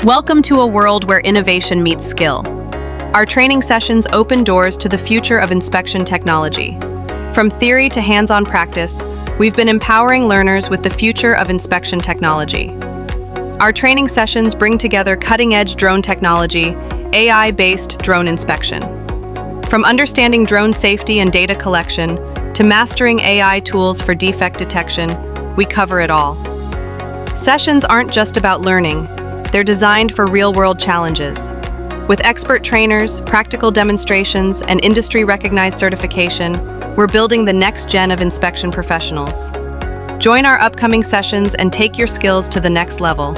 Welcome to a world where innovation meets skill. Our training sessions open doors to the future of inspection technology. From theory to hands-on practice, we've been empowering learners with the future of inspection technology. Our training sessions bring together cutting-edge drone technology, AI-based drone inspection. From understanding drone safety and data collection to mastering AI tools for defect detection, we cover it all. Sessions aren't just about learning, they're designed for real-world challenges. With expert trainers, practical demonstrations, and industry-recognized certification, we're building the next gen of inspection professionals. Join our upcoming sessions and take your skills to the next level.